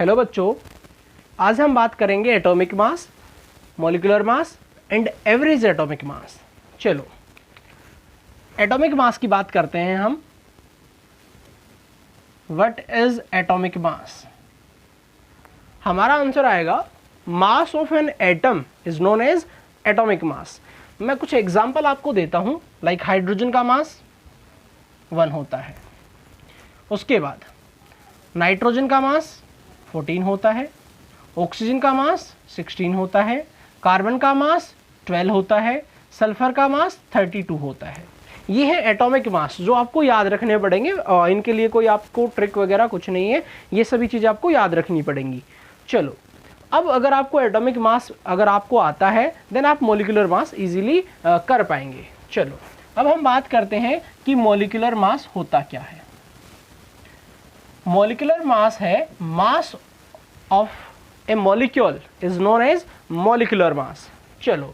Hello बच्चों, आज हम बात करेंगे atomic mass, molecular mass and average atomic mass. चलो एटॉमिक मास की बात करते हैं हम। What is atomic mass? हमारा आंसर आएगा mass of an atom is known as atomic mass. मैं कुछ एग्जांपल आपको देता हूं, लाइक हाइड्रोजन का मास 1 होता है, उसके बाद नाइट्रोजन का मास 14 होता है, ऑक्सीजन का मास 16 होता है, कार्बन का मास 12 होता है, सल्फर का मास 32 होता है। ये है एटॉमिक मास जो आपको याद रखने पड़ेंगे। इनके लिए कोई आपको ट्रिक वगैरह कुछ नहीं है, ये सभी चीज़ें आपको याद रखनी पड़ेंगी। चलो अब अगर आपको एटॉमिक मास अगर आपको आता है देन आप मॉलिक्यूलर मास इजीली कर पाएंगे। चलो अब हम बात करते हैं कि मॉलिक्यूलर मास होता क्या है। मॉलिक्यूलर मास है mass of a molecule is known as molecular mass. चलो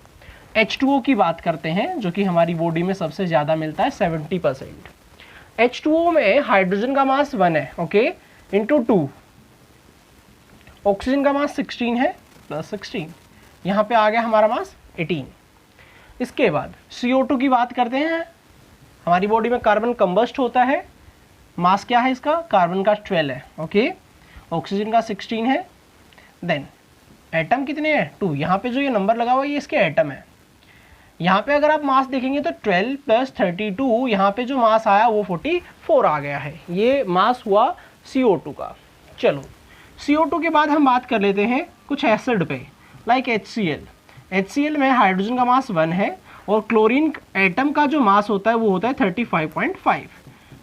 H2O की बात करते हैं जो कि हमारी बॉडी में सबसे ज़्यादा मिलता है 70%। H2O में हाइड्रोजन का मास 1 है, ओके, इंटू 2। ऑक्सीजन का मास 16 है प्लस 16, यहाँ पे आ गया हमारा मास 18। इसके बाद CO2 की बात करते हैं। हमारी बॉडी में कार्बन कंबस्ट होता है, मास क्या है इसका? कार्बन का 12 है, ओके, ऑक्सीजन का 16 है। देन एटम कितने हैं? 2। यहाँ पे जो ये नंबर लगा हुआ है ये इसके एटम है। यहाँ पे अगर आप मास देखेंगे तो 12 प्लस 32, यहाँ पे जो मास आया वो 44 आ गया है। ये मास हुआ CO2 का। चलो CO2 के बाद हम बात कर लेते हैं कुछ एसिड पे, लाइक HCl। HCl में हाइड्रोजन का मास 1 है और क्लोरीन एटम का जो मास होता है वो होता है 35.5।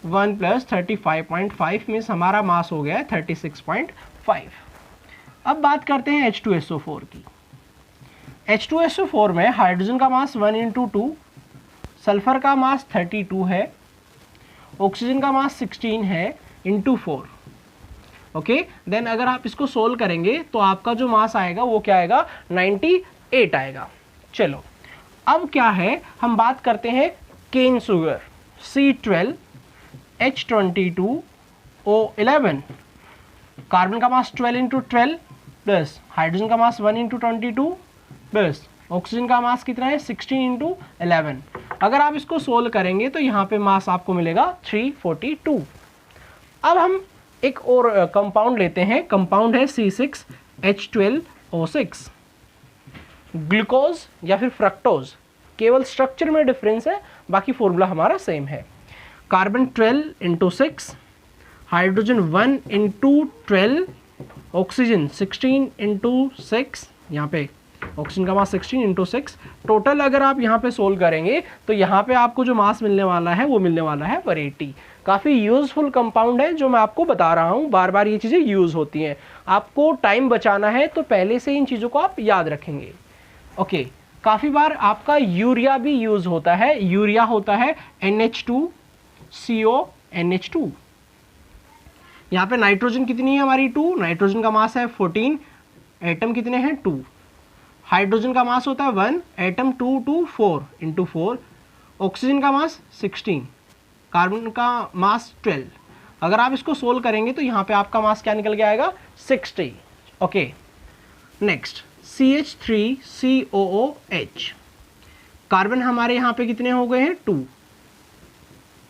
1 प्लस 35.5 मीन्स हमारा मास हो गया है 36.5। अब बात करते हैं H2SO4 की। H2SO4 में हाइड्रोजन का मास 1 इंटू 2, सल्फर का मास 32 है, ऑक्सीजन का मास 16 है इंटू 4, ओके। देन अगर आप इसको सोल्व करेंगे तो आपका जो मास आएगा वो क्या आएगा? 98 आएगा। चलो अब क्या है, हम बात करते हैं cane sugar C12 H22O11। Carbon का मास 12 इंटू 12 प्लस हाइड्रोजन का मास 1 इंटू 22 प्लस ऑक्सीजन का मास कितना है? 16 इंटू 11। अगर आप इसको सोल्व करेंगे तो यहाँ पे मास आपको मिलेगा 342। अब हम एक और कंपाउंड लेते हैं। कंपाउंड है C6H12O6। ग्लूकोज या फिर फ्रक्टोज, केवल स्ट्रक्चर में डिफरेंस है, बाकी फॉर्मूला हमारा सेम है। Carbon 12 into 6, hydrogen 1 into 12, oxygen 16 into 6, यहाँ पे ऑक्सीजन का मास 16 इंटू 6। टोटल अगर आप यहाँ पे सोल्व करेंगे तो यहाँ पे आपको जो मास मिलने वाला है वो मिलने वाला है 180। काफ़ी यूज़फुल कंपाउंड है जो मैं आपको बता रहा हूँ, बार बार ये चीज़ें यूज़ होती हैं। आपको टाइम बचाना है तो पहले से इन चीज़ों को आप याद रखेंगे, ओके। काफ़ी बार आपका यूरिया भी यूज़ होता है। यूरिया होता है NH2CONH2। यहाँ पे नाइट्रोजन कितनी है हमारी? 2। नाइट्रोजन का मास है 14, एटम कितने हैं? 2। हाइड्रोजन का मास होता है 1, एटम 2 2 4 इंटू 4। ऑक्सीजन का मास 16, कार्बन का मास 12। अगर आप इसको सोल्व करेंगे तो यहाँ पे आपका मास क्या निकल के आएगा? 60, ओके। Next CH3COOH। कार्बन हमारे यहाँ पे कितने हो गए हैं? 2,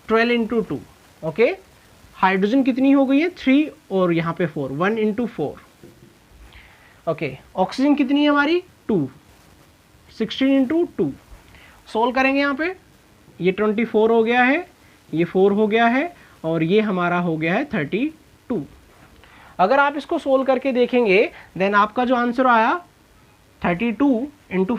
12 इंटू 2, ओके। हाइड्रोजन कितनी हो गई है? 3 और यहाँ पे 4, 1 इंटू 4, ओके। ऑक्सीजन कितनी है हमारी? 2, 16 इंटू 2। सोल्व करेंगे यहाँ पे, ये 24 हो गया है, ये 4 हो गया है और ये हमारा हो गया है 32। अगर आप इसको सोल्व करके देखेंगे देन आपका जो आंसर आया 32 इंटू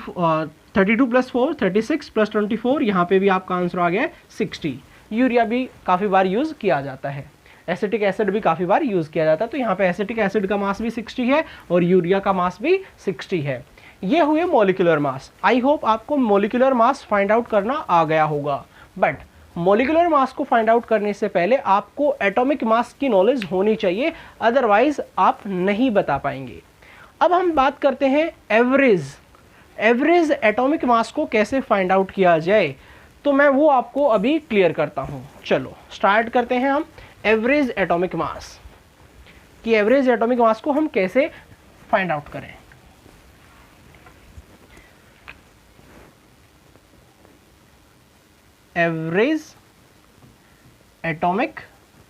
32 प्लस 4 36 प्लस 24, यहाँ पे भी आपका आंसर आ गया है 60। यूरिया भी काफ़ी बार यूज़ किया जाता है, एसिटिक एसिड भी काफ़ी बार यूज़ किया जाता है। तो यहाँ पे एसिटिक एसिड का मास भी 60 है और यूरिया का मास भी 60 है। ये हुए मॉलिक्यूलर मास। आई होप आपको मॉलिक्यूलर मास फाइंड आउट करना आ गया होगा। बट मॉलिक्यूलर मास को फाइंड आउट करने से पहले आपको एटॉमिक मास की नॉलेज होनी चाहिए, अदरवाइज आप नहीं बता पाएंगे। अब हम बात करते हैं एवरेज एटॉमिक मास को कैसे फाइंड आउट किया जाए, तो मैं वो आपको अभी क्लियर करता हूँ। चलो स्टार्ट करते हैं हम एवरेज एटॉमिक मास। कि एवरेज एटॉमिक मास को हम कैसे फाइंड आउट करें। एवरेज एटॉमिक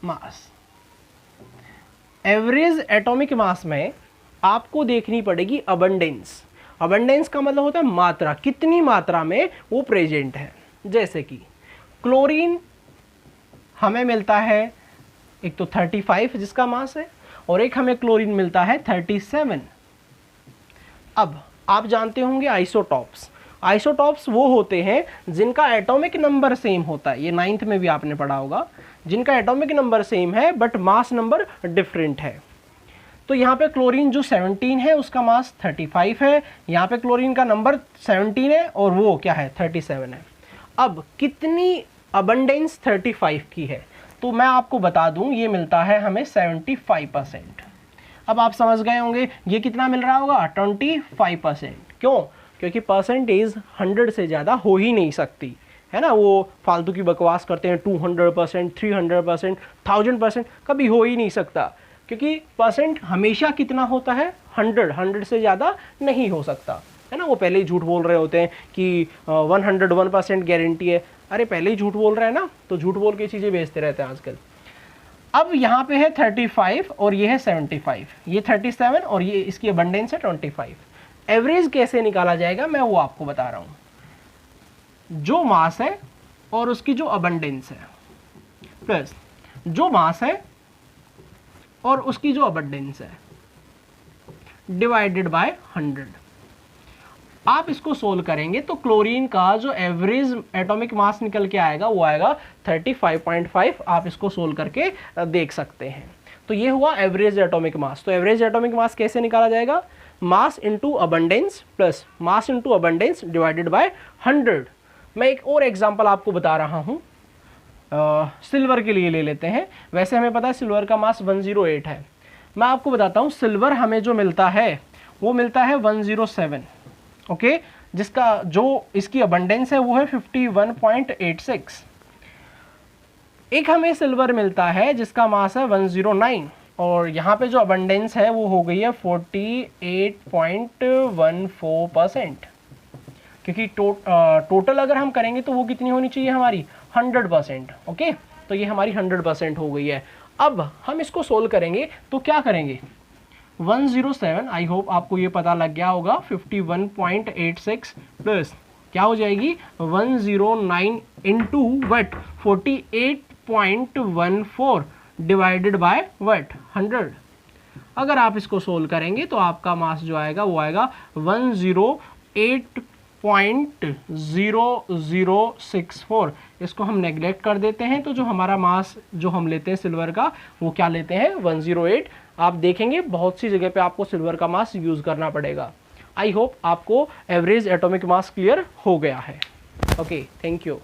मास, एवरेज एटॉमिक मास में आपको देखनी पड़ेगी अबंडेंस। अबंडेंस का मतलब होता है मात्रा, कितनी मात्रा में वो प्रेजेंट है। जैसे कि क्लोरीन हमें मिलता है एक तो 35 जिसका मास है, और एक हमें क्लोरीन मिलता है 37। अब आप जानते होंगे आइसोटॉप्स। आइसोटॉप्स वो होते हैं जिनका एटॉमिक नंबर सेम होता है, ये 9th में भी आपने पढ़ा होगा, जिनका एटॉमिक नंबर सेम है बट मास नंबर डिफरेंट है। तो यहाँ पे क्लोरीन जो 17 है उसका मास 35 है, यहाँ पे क्लोरीन का नंबर 17 है और वो क्या है 37 है। अब कितनी अबंडेंस 35 की है, तो मैं आपको बता दूं ये मिलता है हमें 75%। अब आप समझ गए होंगे ये कितना मिल रहा होगा 25%। क्यों? क्योंकि परसेंटेज 100 से ज़्यादा हो ही नहीं सकती है ना। वो फालतू की बकवास करते हैं 200%, 300%, 1000%, कभी हो ही नहीं सकता, क्योंकि परसेंट हमेशा कितना होता है 100 से ज़्यादा नहीं हो सकता है ना। वो पहले ही झूठ बोल रहे होते हैं कि 101% गारंटी है। अरे पहले ही झूठ बोल रहे हैं ना, तो झूठ बोल के चीज़ें बेचते रहते हैं आजकल। अब यहाँ पे है 35 और ये है 75, ये 37 और ये इसकी अबंडेंस है 25। एवरेज कैसे निकाला जाएगा मैं वो आपको बता रहा हूँ। जो मास है और उसकी जो अबंडेंस है प्लस जो मास है और उसकी जो अबंडेंस है डिवाइडेड बाय 100। आप इसको सोल्व करेंगे तो क्लोरीन का जो एवरेज एटॉमिक मास निकल के आएगा वो आएगा 35.5। आप इसको सोल्व करके देख सकते हैं। तो ये हुआ एवरेज एटॉमिक मास। तो एवरेज एटॉमिक मास कैसे निकाला जाएगा? Mass into abundance plus mass into abundance divided by 100। मैं एक और एग्जांपल आपको बता रहा हूँ, सिल्वर के लिए ले लेते हैं। वैसे हमें पता है सिल्वर का मास 108 है। मैं आपको बताता हूँ सिल्वर हमें जो मिलता है वो मिलता है 107, ओके, जिसका जो इसकी अबंडेंस है वो है 51.86। एक हमें सिल्वर मिलता है जिसका मास है 109 और यहाँ पे जो अबंडेंस है वो हो गई है 48.14%, क्योंकि टोटल अगर हम करेंगे तो वो कितनी होनी चाहिए हमारी 100%, ओके। तो ये हमारी 100% हो गई है। अब हम इसको सोल्व करेंगे तो क्या करेंगे 107, आई होप आपको ये पता लग गया होगा, 51.86 प्लस क्या हो जाएगी 109 into what 48.14 divided by what 100। अगर आप इसको सोल्व करेंगे तो आपका मास जो आएगा वो आएगा 108.0064। इसको हम नेग्लेक्ट कर देते हैं तो जो हमारा मास जो हम लेते हैं सिल्वर का वो क्या लेते हैं 108। आप देखेंगे बहुत सी जगह पे आपको सिल्वर का मास यूज़ करना पड़ेगा। आई होप आपको एवरेज एटॉमिक मास क्लियर हो गया है। Okay, thank you.